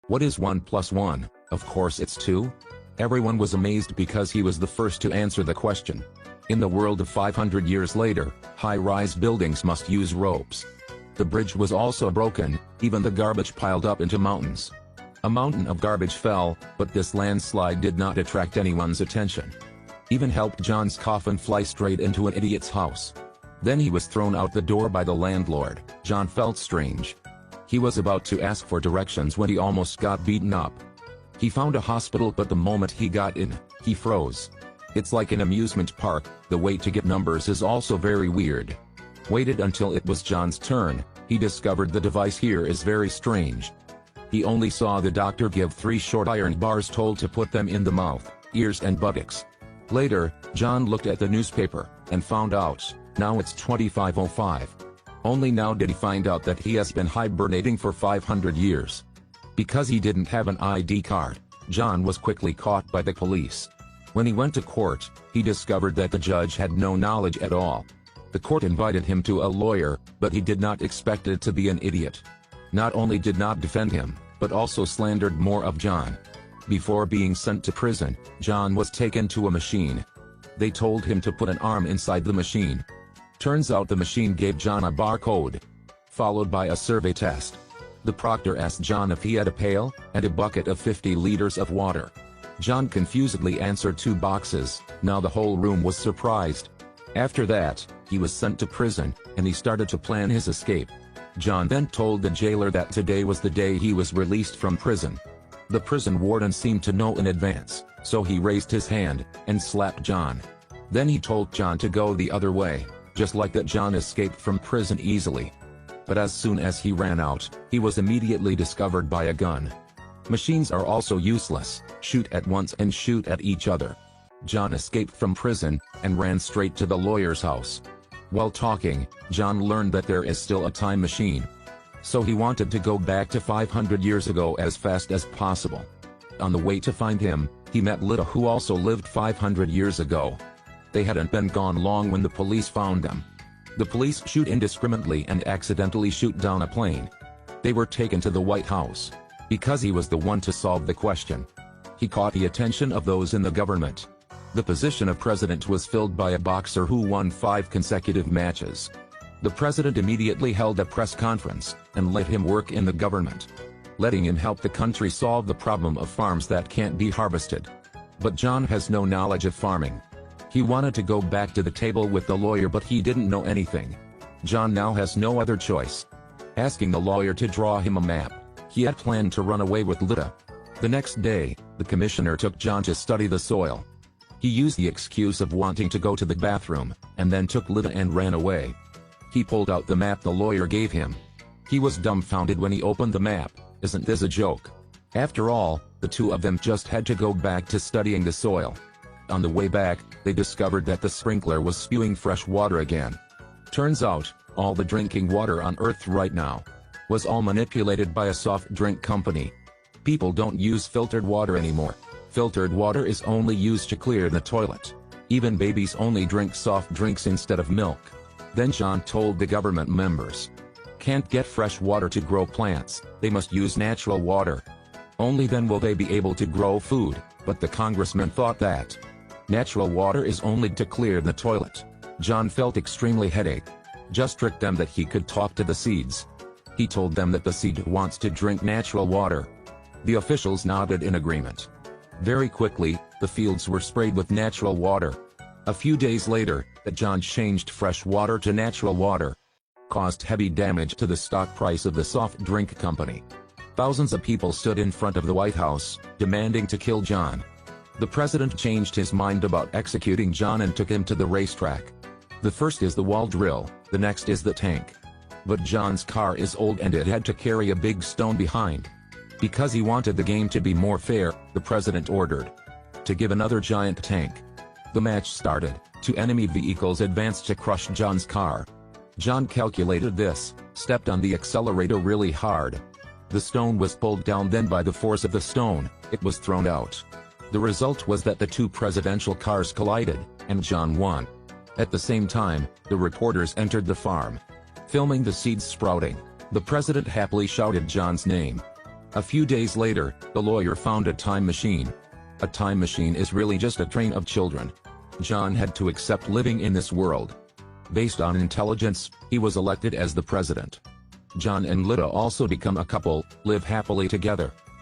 What is 1 plus 1? Of course it's 2. Everyone was amazed because he was the first to answer the question. In the world of 500 years later, high-rise buildings must use ropes. The bridge was also broken, even the garbage piled up into mountains. A mountain of garbage fell, but this landslide did not attract anyone's attention. Even helped John's coffin fly straight into an idiot's house. Then he was thrown out the door by the landlord. John felt strange. He was about to ask for directions when he almost got beaten up. He found a hospital, but the moment he got in, he froze. It's like an amusement park, the wait to get numbers is also very weird. Waited until it was John's turn, he discovered the device here is very strange. He only saw the doctor give 3 short iron bars told to put them in the mouth, ears and buttocks. Later, John looked at the newspaper, and found out, now it's 2505. Only now did he find out that he has been hibernating for 500 years. Because he didn't have an ID card, John was quickly caught by the police. When he went to court, he discovered that the judge had no knowledge at all. The court invited him to a lawyer, but he did not expect it to be an idiot. Not only did not defend him, but also slandered more of John. Before being sent to prison, John was taken to a machine. They told him to put an arm inside the machine. Turns out the machine gave John a barcode, followed by a survey test. The proctor asked John if he had a pail, and a bucket of 50 liters of water. John confusedly answered 2 boxes, now the whole room was surprised. After that, he was sent to prison, and he started to plan his escape. John then told the jailer that today was the day he was released from prison. The prison warden seemed to know in advance, so he raised his hand, and slapped John. Then he told John to go the other way, just like that John escaped from prison easily. But as soon as he ran out, he was immediately discovered by a gun. Machines are also useless, shoot at once and shoot at each other. John escaped from prison, and ran straight to the lawyer's house. While talking, John learned that there is still a time machine. So he wanted to go back to 500 years ago as fast as possible. On the way to find him, he met Lita, who also lived 500 years ago. They hadn't been gone long when the police found them. The police shoot indiscriminately and accidentally shoot down a plane. They were taken to the White House. Because he was the one to solve the question. He caught the attention of those in the government. The position of president was filled by a boxer who won 5 consecutive matches. The president immediately held a press conference, and let him work in the government. Letting him help the country solve the problem of farms that can't be harvested. But John has no knowledge of farming. He wanted to go back to the table with the lawyer, but he didn't know anything. John now has no other choice. Asking the lawyer to draw him a map. He had planned to run away with Lita. The next day, the commissioner took John to study the soil. He used the excuse of wanting to go to the bathroom, and then took Lita and ran away. He pulled out the map the lawyer gave him. He was dumbfounded when he opened the map. Isn't this a joke? After all, the 2 of them just had to go back to studying the soil. On the way back, they discovered that the sprinkler was spewing fresh water again. Turns out, all the drinking water on Earth right now was all manipulated by a soft drink company. People don't use filtered water anymore. Filtered water is only used to clear the toilet. Even babies only drink soft drinks instead of milk. Then John told the government members, can't get fresh water to grow plants, they must use natural water. Only then will they be able to grow food, but the congressman thought that natural water is only to clear the toilet. John felt extremely headache. Just tricked them that he could talk to the seeds. He told them that the seed wants to drink natural water. The officials nodded in agreement. Very quickly, the fields were sprayed with natural water. A few days later, John changed fresh water to natural water. Caused heavy damage to the stock price of the soft drink company. Thousands of people stood in front of the White House, demanding to kill John. The president changed his mind about executing John and took him to the racetrack. The first is the wall drill, the next is the tank. But John's car is old and it had to carry a big stone behind. Because he wanted the game to be more fair, the president ordered to give another giant tank. The match started. 2 enemy vehicles advanced to crush John's car. John calculated this, stepped on the accelerator really hard. The stone was pulled down, then by the force of the stone, it was thrown out. The result was that the 2 presidential cars collided, and John won. At the same time, the reporters entered the farm, filming the seeds sprouting. The president happily shouted John's name. A few days later, the lawyer found a time machine. A time machine is really just a train of children. John had to accept living in this world. Based on intelligence, he was elected as the president. John and Lida also become a couple, live happily together.